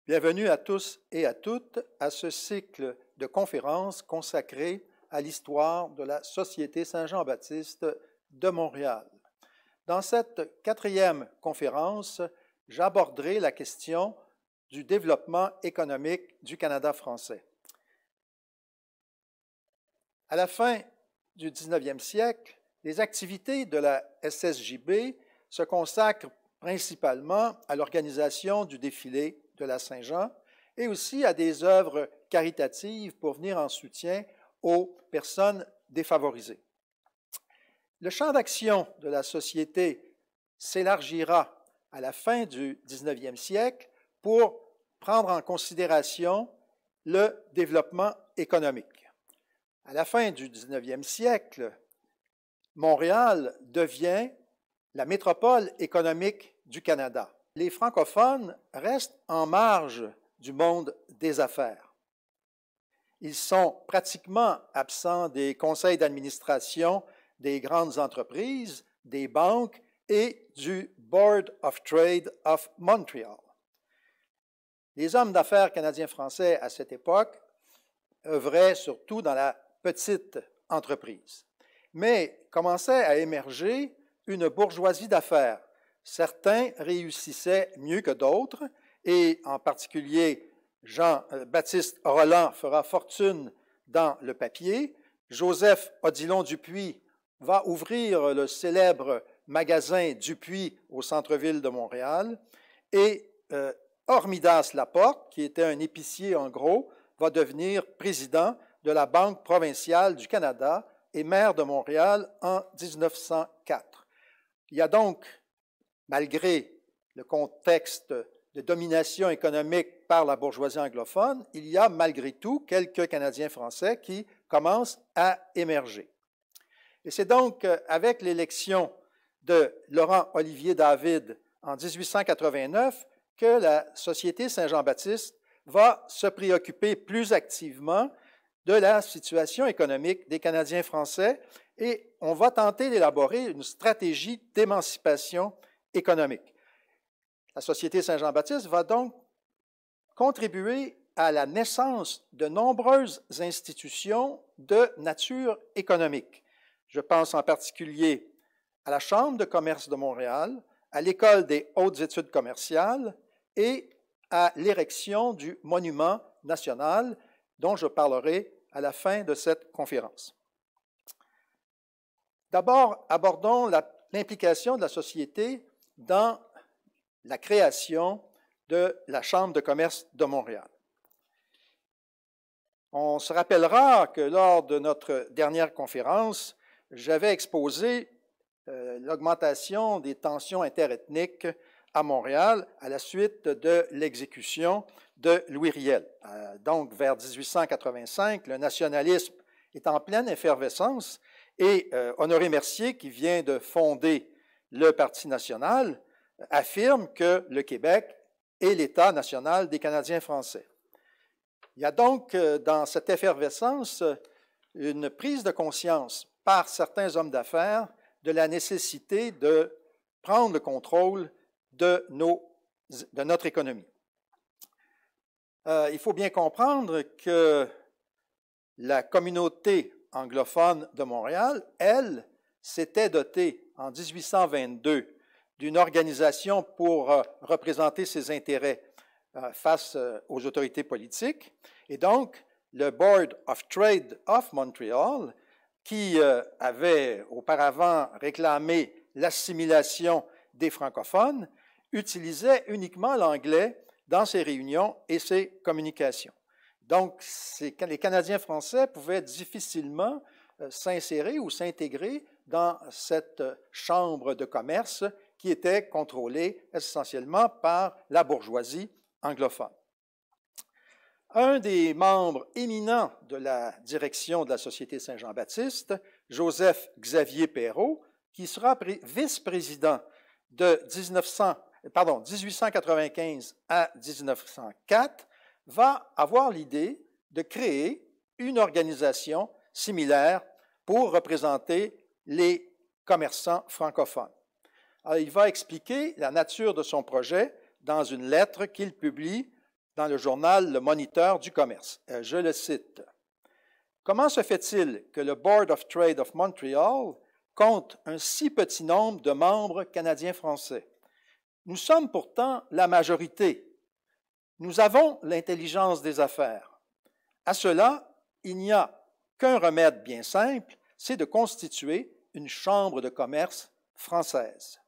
Bienvenue à tous et à toutes à ce cycle de conférences consacré à l'histoire de la Société Saint-Jean-Baptiste de Montréal. Dans cette quatrième conférence, j'aborderai la question du développement économique du Canada français. À la fin du 19e siècle, les activités de la SSJB se consacrent principalement à l'organisation du défilé de la Saint-Jean et aussi à des œuvres caritatives pour venir en soutien aux personnes défavorisées. Le champ d'action de la société s'élargira à la fin du 19e siècle pour prendre en considération le développement économique. À la fin du 19e siècle, Montréal devient la métropole économique du Canada. Les francophones restent en marge du monde des affaires. Ils sont pratiquement absents des conseils d'administration des grandes entreprises, des banques et du Board of Trade of Montreal. Les hommes d'affaires canadiens-français à cette époque œuvraient surtout dans la petite entreprise. Mais commençait à émerger une bourgeoisie d'affaires. Certains réussissaient mieux que d'autres, et en particulier Jean-Baptiste Rolland fera fortune dans le papier. Joseph Odilon Dupuis va ouvrir le célèbre magasin Dupuis au centre-ville de Montréal, et Hormidas Laporte, qui était un épicier en gros, va devenir président de la Banque provinciale du Canada et maire de Montréal en 1904. Il y a donc, malgré le contexte de domination économique par la bourgeoisie anglophone, il y a malgré tout quelques Canadiens français qui commencent à émerger. Et c'est donc avec l'élection de Laurent-Olivier David en 1889 que la Société Saint-Jean-Baptiste va se préoccuper plus activement de la situation économique des Canadiens français et on va tenter d'élaborer une stratégie d'émancipation économique. La Société Saint-Jean-Baptiste va donc contribuer à la naissance de nombreuses institutions de nature économique. Je pense en particulier à la Chambre de commerce de Montréal, à l'École des hautes études commerciales et à l'érection du Monument national dont je parlerai à la fin de cette conférence. D'abord, abordons l'implication de la société dans la création de la Chambre de commerce de Montréal. On se rappellera que lors de notre dernière conférence, j'avais exposé l'augmentation des tensions interethniques à Montréal à la suite de l'exécution de Louis Riel. Donc, vers 1885, le nationalisme est en pleine effervescence et Honoré Mercier, qui vient de fonder le Parti national, affirme que le Québec est l'État national des Canadiens français. Il y a donc dans cette effervescence une prise de conscience par certains hommes d'affaires de la nécessité de prendre le contrôle de notre économie. Il faut bien comprendre que la communauté anglophone de Montréal, elle, s'était dotée en 1822 d'une organisation pour représenter ses intérêts face aux autorités politiques. Et donc, le Board of Trade of Montreal, qui avait auparavant réclamé l'assimilation des francophones, utilisait uniquement l'anglais dans ses réunions et ses communications. Donc, les Canadiens français pouvaient difficilement s'insérer ou s'intégrer dans cette chambre de commerce qui était contrôlée essentiellement par la bourgeoisie anglophone. Un des membres éminents de la direction de la Société Saint-Jean-Baptiste, Joseph-Xavier Perrault, qui sera vice-président de 1895 à 1904, va avoir l'idée de créer une organisation similaire pour représenter les commerçants francophones. Alors, il va expliquer la nature de son projet dans une lettre qu'il publie dans le journal Le Moniteur du commerce. Je le cite. « Comment se fait-il que le Board of Trade of Montreal compte un si petit nombre de membres canadiens-français? Nous sommes pourtant la majorité. Nous avons l'intelligence des affaires. À cela, il n'y a qu'un remède bien simple, c'est de constituer une chambre de commerce française. »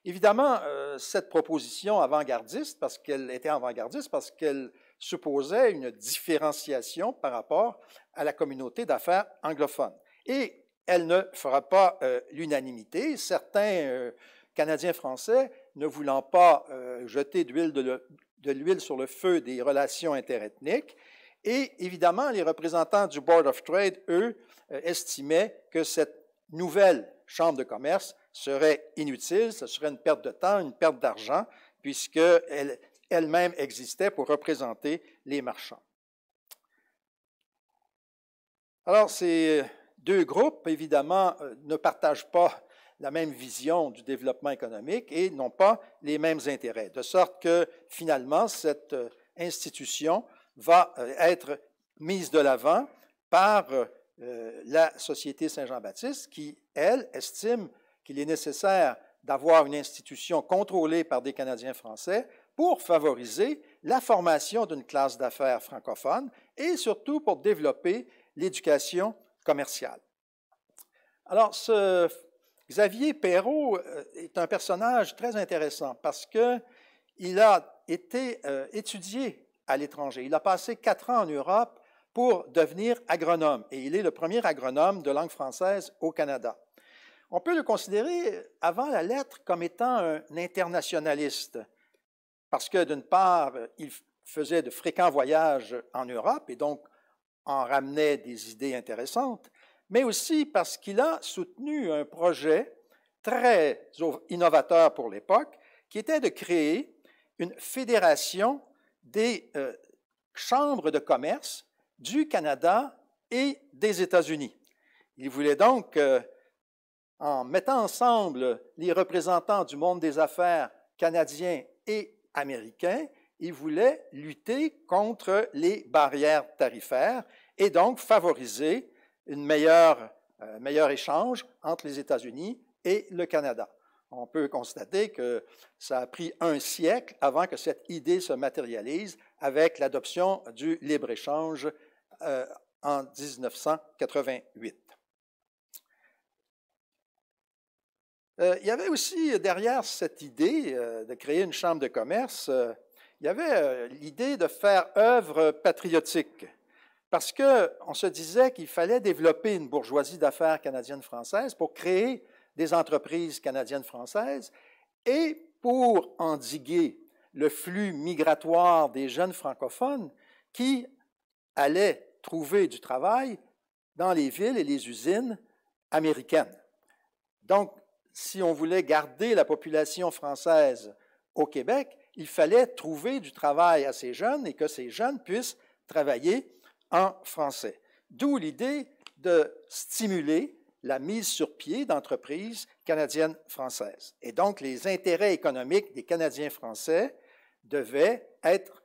Évidemment, cette proposition avant-gardiste, parce qu'elle était avant-gardiste, parce qu'elle supposait une différenciation par rapport à la communauté d'affaires anglophone. Et elle ne fera pas l'unanimité. Certains Canadiens français, ne voulant pas jeter de l'huile sur le feu des relations interethniques, et évidemment, les représentants du Board of Trade, eux, estimaient que cette nouvelle chambre de commerce serait inutile, ce serait une perte de temps, une perte d'argent, puisqu'elle elle-même existait pour représenter les marchands. Alors, ces deux groupes, évidemment, ne partagent pas la même vision du développement économique et n'ont pas les mêmes intérêts, de sorte que, finalement, cette institution va être mise de l'avant par la Société Saint-Jean-Baptiste qui, elle, estime qu'il est nécessaire d'avoir une institution contrôlée par des Canadiens français pour favoriser la formation d'une classe d'affaires francophone et surtout pour développer l'éducation commerciale. Alors, ce Xavier Perrault est un personnage très intéressant parce qu'il a été étudié à l'étranger. Il a passé 4 ans en Europe pour devenir agronome et il est le premier agronome de langue française au Canada. On peut le considérer, avant la lettre, comme étant un internationaliste, parce que, d'une part, il faisait de fréquents voyages en Europe et donc en ramenait des idées intéressantes, mais aussi parce qu'il a soutenu un projet très innovateur pour l'époque, qui était de créer une fédération des chambres de commerce du Canada et des États-Unis. Il voulait donc en mettant ensemble les représentants du monde des affaires canadiens et américains, il voulait lutter contre les barrières tarifaires et donc favoriser un meilleur échange entre les États-Unis et le Canada. On peut constater que ça a pris un siècle avant que cette idée se matérialise avec l'adoption du libre-échange en 1988. Il y avait aussi derrière cette idée de créer une chambre de commerce, il y avait l'idée de faire œuvre patriotique, parce qu'on se disait qu'il fallait développer une bourgeoisie d'affaires canadienne-française pour créer des entreprises canadiennes-françaises et pour endiguer le flux migratoire des jeunes francophones qui allaient trouver du travail dans les villes et les usines américaines. Donc, si on voulait garder la population française au Québec, il fallait trouver du travail à ces jeunes et que ces jeunes puissent travailler en français. D'où l'idée de stimuler la mise sur pied d'entreprises canadiennes-françaises. Et donc, les intérêts économiques des Canadiens français devaient être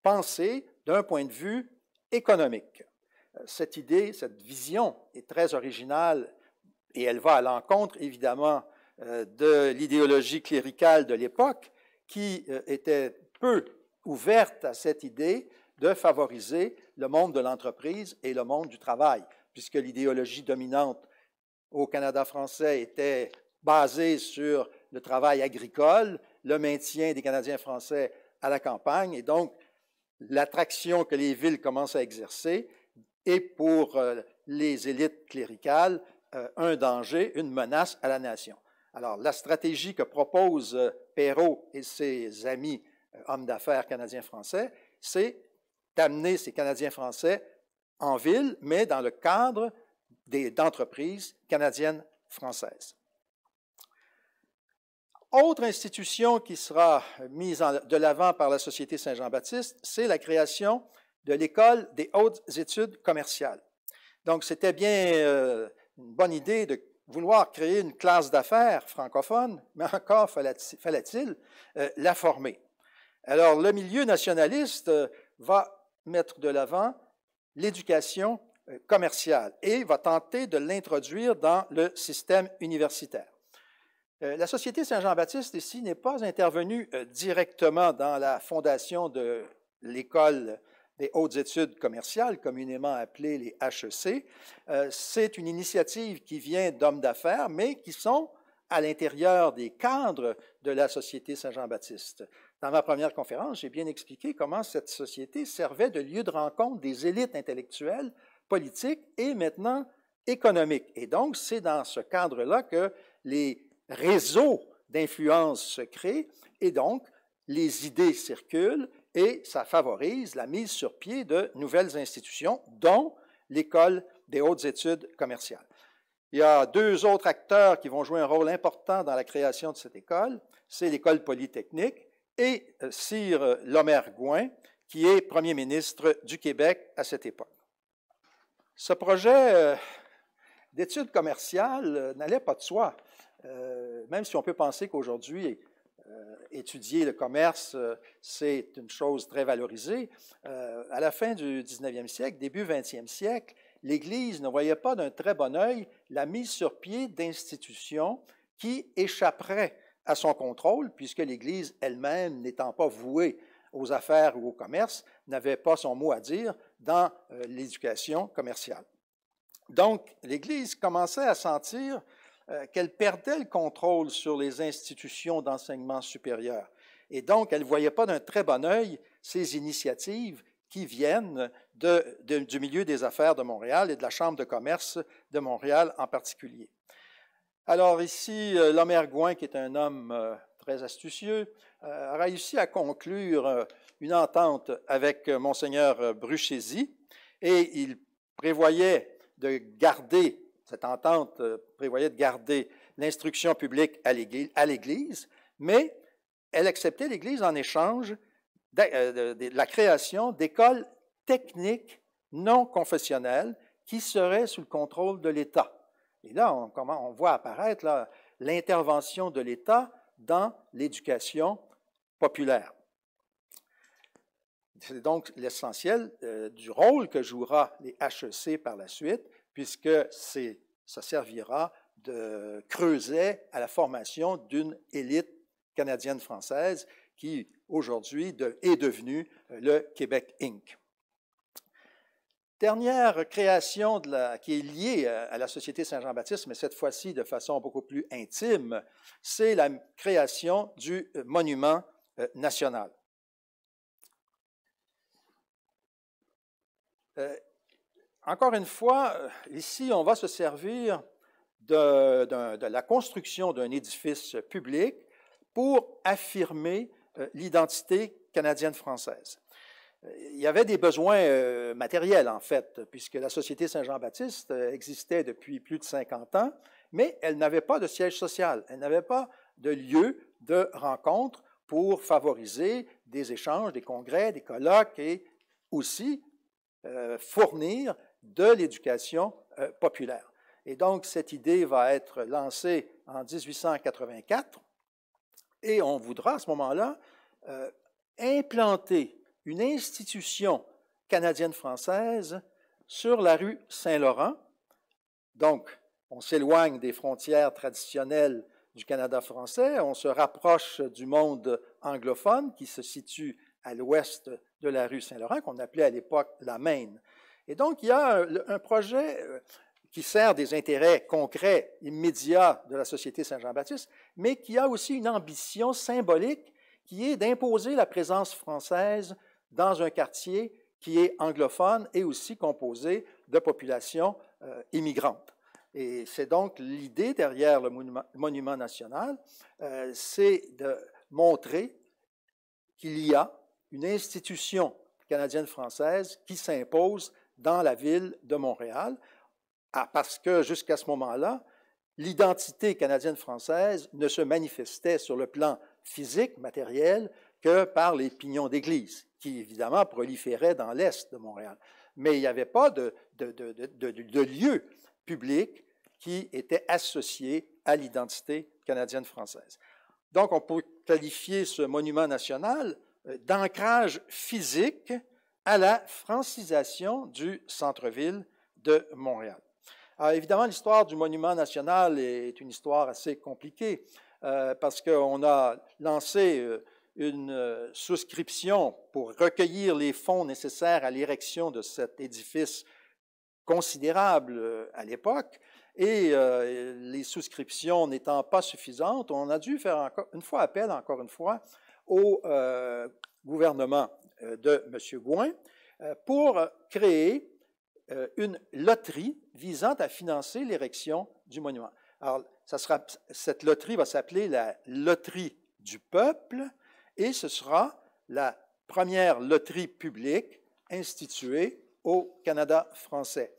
pensés d'un point de vue économique. Cette idée, cette vision est très originale et elle va à l'encontre, évidemment, de l'idéologie cléricale de l'époque qui était peu ouverte à cette idée de favoriser le monde de l'entreprise et le monde du travail, puisque l'idéologie dominante au Canada français était basée sur le travail agricole, le maintien des Canadiens français à la campagne, et donc l'attraction que les villes commencent à exercer est pour les élites cléricales un danger, une menace à la nation. Alors, la stratégie que proposent Perrault et ses amis hommes d'affaires canadiens-français, c'est d'amener ces Canadiens-français en ville, mais dans le cadre d'entreprises canadiennes-françaises. Autre institution qui sera mise de l'avant par la Société Saint-Jean-Baptiste, c'est la création de l'École des hautes études commerciales. Donc, c'était bien une bonne idée de vouloir créer une classe d'affaires francophone, mais encore fallait-il la former. Alors, le milieu nationaliste va mettre de l'avant l'éducation commerciale et va tenter de l'introduire dans le système universitaire. La Société Saint-Jean-Baptiste, ici, n'est pas intervenue directement dans la fondation de l'École des hautes études commerciales, communément appelée les HEC. C'est une initiative qui vient d'hommes d'affaires, mais qui sont à l'intérieur des cadres de la Société Saint-Jean-Baptiste. Dans ma première conférence, j'ai bien expliqué comment cette société servait de lieu de rencontre des élites intellectuelles, politiques et maintenant économiques. Et donc, c'est dans ce cadre-là que les réseaux d'influence se créent et donc les idées circulent et ça favorise la mise sur pied de nouvelles institutions, dont l'École des hautes études commerciales. Il y a deux autres acteurs qui vont jouer un rôle important dans la création de cette école. C'est l'École polytechnique et Sir Lomer-Gouin, qui est premier ministre du Québec à cette époque. Ce projet d'études commerciales n'allait pas de soi, même si on peut penser qu'aujourd'hui, étudier le commerce, c'est une chose très valorisée. À la fin du 19e siècle, début 20e siècle, l'Église ne voyait pas d'un très bon œil la mise sur pied d'institutions qui échapperaient à son contrôle, puisque l'Église elle-même, n'étant pas vouée aux affaires ou au commerce, n'avait pas son mot à dire dans l'éducation commerciale. Donc, l'Église commençait à sentir qu'elle perdait le contrôle sur les institutions d'enseignement supérieur. Et donc, elle ne voyait pas d'un très bon œil ces initiatives qui viennent du milieu des affaires de Montréal et de la Chambre de commerce de Montréal en particulier. Alors ici, Lomer-Gouin, qui est un homme très astucieux, a réussi à conclure une entente avec Monseigneur Bruchézy et il prévoyait de garder, cette entente prévoyait de garder l'instruction publique à l'Église, mais elle acceptait l'Église en échange de la création d'écoles techniques non confessionnelles qui seraient sous le contrôle de l'État. Et là, on voit apparaître l'intervention de l'État dans l'éducation populaire. C'est donc l'essentiel du rôle que jouera les HEC par la suite, puisque ça servira de creuset à la formation d'une élite canadienne-française qui, aujourd'hui, est devenue le Québec Inc. Dernière création qui est liée à la Société Saint-Jean-Baptiste, mais cette fois-ci de façon beaucoup plus intime, c'est la création du monument national. Encore une fois, ici, on va se servir de la construction d'un édifice public pour affirmer l'identité canadienne-française. Il y avait des besoins matériels, en fait, puisque la Société Saint-Jean-Baptiste existait depuis plus de 50 ans, mais elle n'avait pas de siège social, elle n'avait pas de lieu de rencontre pour favoriser des échanges, des congrès, des colloques et aussi fournir de l'éducation populaire. Et donc, cette idée va être lancée en 1884 et on voudra à ce moment-là implanter une institution canadienne-française sur la rue Saint-Laurent. Donc, on s'éloigne des frontières traditionnelles du Canada français, on se rapproche du monde anglophone qui se situe à l'ouest de la rue Saint-Laurent, qu'on appelait à l'époque la Maine. Et donc, il y a un projet qui sert des intérêts concrets, immédiats de la Société Saint-Jean-Baptiste, mais qui a aussi une ambition symbolique qui est d'imposer la présence française dans un quartier qui est anglophone et aussi composé de populations immigrantes. Et c'est donc l'idée derrière le monument national, c'est de montrer qu'il y a une institution canadienne-française qui s'impose dans la ville de Montréal, parce que jusqu'à ce moment-là, l'identité canadienne-française ne se manifestait sur le plan physique, matériel, que par les pignons d'église, qui évidemment proliféraient dans l'est de Montréal. Mais il n'y avait pas de lieu public qui était associé à l'identité canadienne-française. Donc, on peut qualifier ce monument national d'ancrage physique à la francisation du centre-ville de Montréal. Alors, évidemment, l'histoire du Monument national est une histoire assez compliquée parce qu'on a lancé une souscription pour recueillir les fonds nécessaires à l'érection de cet édifice considérable à l'époque. Et les souscriptions n'étant pas suffisantes, on a dû faire encore une fois, au gouvernement de M. Gouin pour créer une loterie visant à financer l'érection du monument. Alors, cette loterie va s'appeler la Loterie du peuple et ce sera la première loterie publique instituée au Canada français.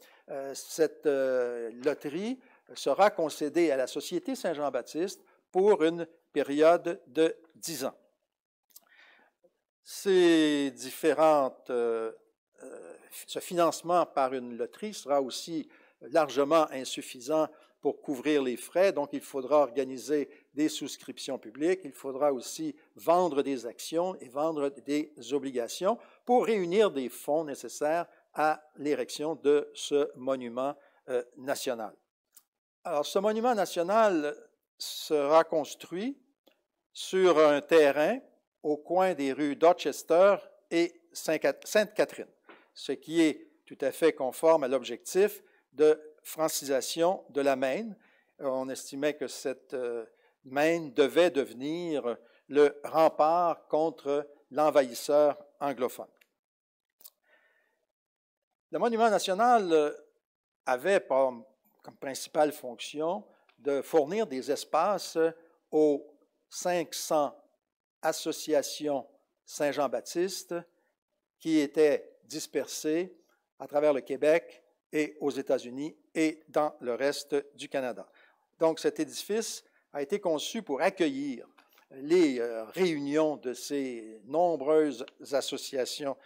Cette loterie sera concédée à la Société Saint-Jean-Baptiste pour une période de 10 ans. Ce financement par une loterie sera aussi largement insuffisant pour couvrir les frais, donc il faudra organiser des souscriptions publiques, il faudra aussi vendre des actions et vendre des obligations pour réunir des fonds nécessaires à l'érection de ce monument national. Alors, ce monument national sera construit sur un terrain au coin des rues Dorchester et Sainte-Catherine, ce qui est tout à fait conforme à l'objectif de francisation de la Maine. On estimait que cette Maine devait devenir le rempart contre l'envahisseur anglophone. Le Monument national avait comme principale fonction de fournir des espaces aux 500 associations Saint-Jean-Baptiste qui étaient dispersées à travers le Québec et aux États-Unis et dans le reste du Canada. Donc, cet édifice a été conçu pour accueillir les réunions de ces nombreuses associations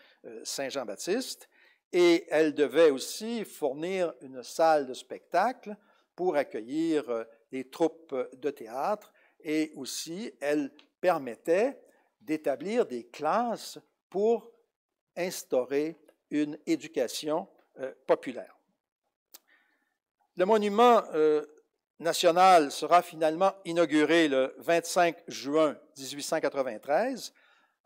Saint-Jean-Baptiste et elle devait aussi fournir une salle de spectacle pour accueillir des troupes de théâtre et aussi elle permettait d'établir des classes pour instaurer une éducation populaire. Le monument national sera finalement inauguré le 25 juin 1893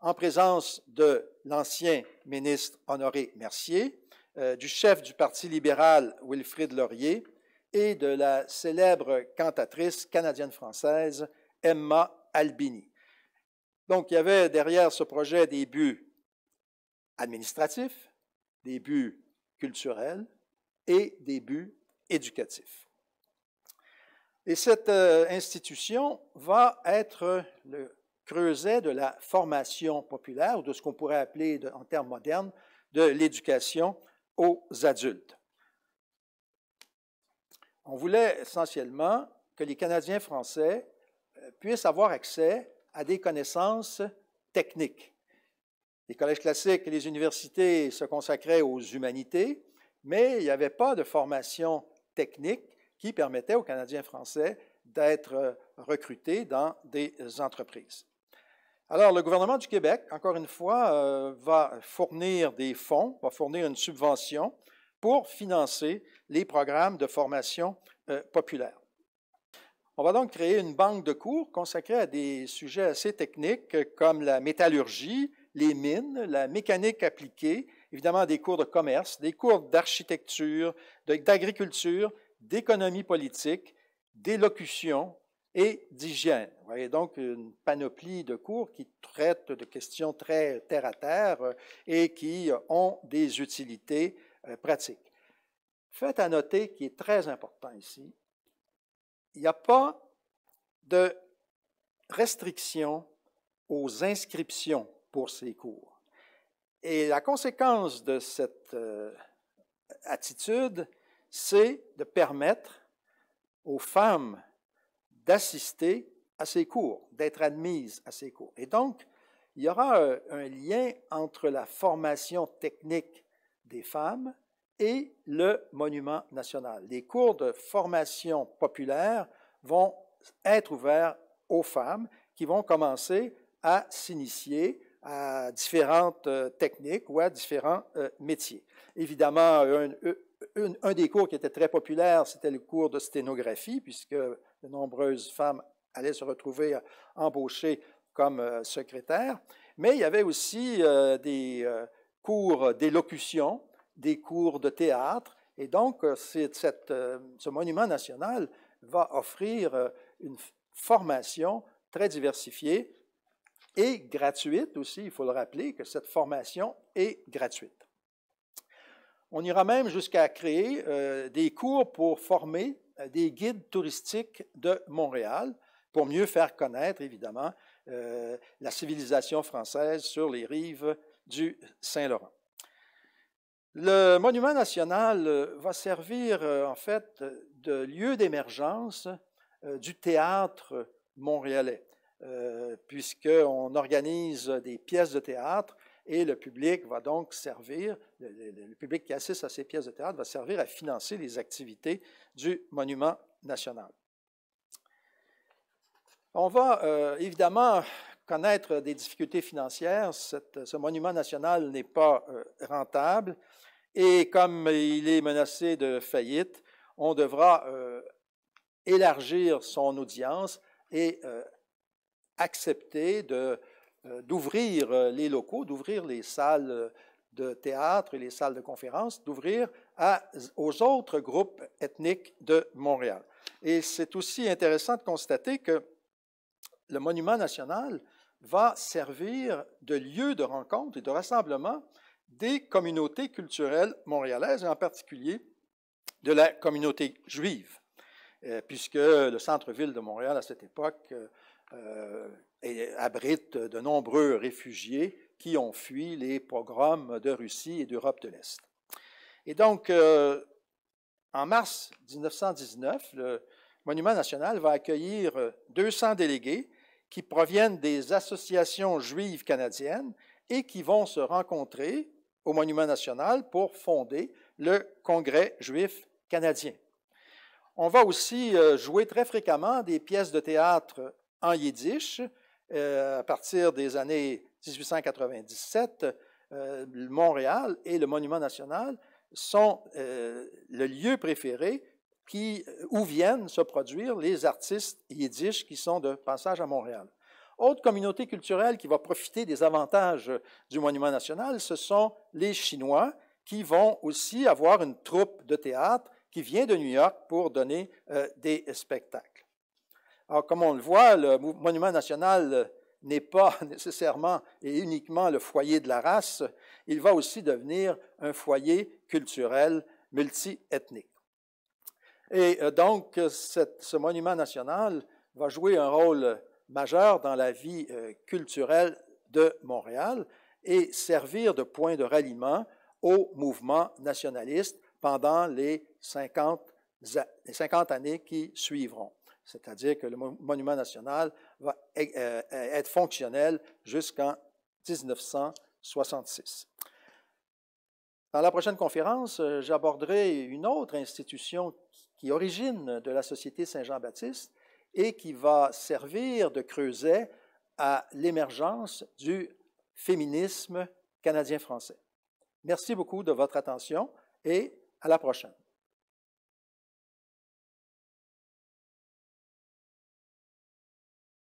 en présence de l'ancien ministre Honoré Mercier, du chef du Parti libéral Wilfrid Laurier et de la célèbre cantatrice canadienne-française Emma Albini. Donc, il y avait derrière ce projet des buts administratifs, des buts culturels et des buts éducatifs. Et cette institution va être le creuset de la formation populaire, ou de ce qu'on pourrait appeler, en termes modernes, de l'éducation aux adultes. On voulait essentiellement que les Canadiens français puissent avoir accès à des connaissances techniques. Les collèges classiques et les universités se consacraient aux humanités, mais il n'y avait pas de formation technique qui permettait aux Canadiens français d'être recrutés dans des entreprises. Alors, le gouvernement du Québec, encore une fois, va fournir des fonds, va fournir une subvention pour financer les programmes de formation populaire. On va donc créer une banque de cours consacrée à des sujets assez techniques comme la métallurgie, les mines, la mécanique appliquée, évidemment des cours de commerce, des cours d'architecture, d'agriculture, d'économie politique, d'élocution et d'hygiène. Vous voyez donc une panoplie de cours qui traitent de questions très terre-à-terre et qui ont des utilités pratiques. Fait à noter, qui est très important ici, il n'y a pas de restriction aux inscriptions pour ces cours. Et la conséquence de cette attitude, c'est de permettre aux femmes d'assister à ces cours, d'être admises à ces cours. Et donc, il y aura un lien entre la formation technique des femmes et le monument national. Les cours de formation populaire vont être ouverts aux femmes qui vont commencer à s'initier à différentes techniques ou à différents métiers. Évidemment, un des cours qui était très populaire, c'était le cours de sténographie, puisque de nombreuses femmes allaient se retrouver embauchées comme secrétaires. Mais il y avait aussi des cours d'élocution, des cours de théâtre. Et donc, ce monument national va offrir une formation très diversifiée et gratuite aussi. Il faut le rappeler que cette formation est gratuite. On ira même jusqu'à créer des cours pour former des guides touristiques de Montréal, pour mieux faire connaître, évidemment, la civilisation française sur les rives du Saint-Laurent. Le Monument national va servir, en fait, de lieu d'émergence du théâtre montréalais, puisqu'on organise des pièces de théâtre et le public va donc servir, le public qui assiste à ces pièces de théâtre va servir à financer les activités du Monument national. On va évidemment connaître des difficultés financières. Ce monument national n'est pas rentable et comme il est menacé de faillite, on devra élargir son audience et accepter d'ouvrir les locaux, d'ouvrir les salles de théâtre et les salles de conférence, d'ouvrir aux autres groupes ethniques de Montréal. Et c'est aussi intéressant de constater que le Monument national va servir de lieu de rencontre et de rassemblement des communautés culturelles montréalaises, et en particulier de la communauté juive, puisque le centre-ville de Montréal, à cette époque, abrite de nombreux réfugiés qui ont fui les pogroms de Russie et d'Europe de l'Est. Et donc, en mars 1919, le Monument national va accueillir 200 délégués qui proviennent des associations juives canadiennes et qui vont se rencontrer au Monument national pour fonder le Congrès juif canadien. On va aussi jouer très fréquemment des pièces de théâtre en yiddish. À partir des années 1897, Montréal et le Monument national sont le lieu préféré où viennent se produire les artistes yiddish qui sont de passage à Montréal. Autre communauté culturelle qui va profiter des avantages du Monument national, ce sont les Chinois qui vont aussi avoir une troupe de théâtre qui vient de New York pour donner des spectacles. Alors, comme on le voit, le Monument national n'est pas nécessairement et uniquement le foyer de la race, il va aussi devenir un foyer culturel multiethnique. Et donc, ce monument national va jouer un rôle majeur dans la vie culturelle de Montréal et servir de point de ralliement au mouvement nationaliste pendant les 50 années qui suivront. C'est-à-dire que le Monument national va être fonctionnel jusqu'en 1966. Dans la prochaine conférence, j'aborderai une autre institution qui origine de la Société Saint-Jean-Baptiste et qui va servir de creuset à l'émergence du féminisme canadien-français. Merci beaucoup de votre attention et à la prochaine.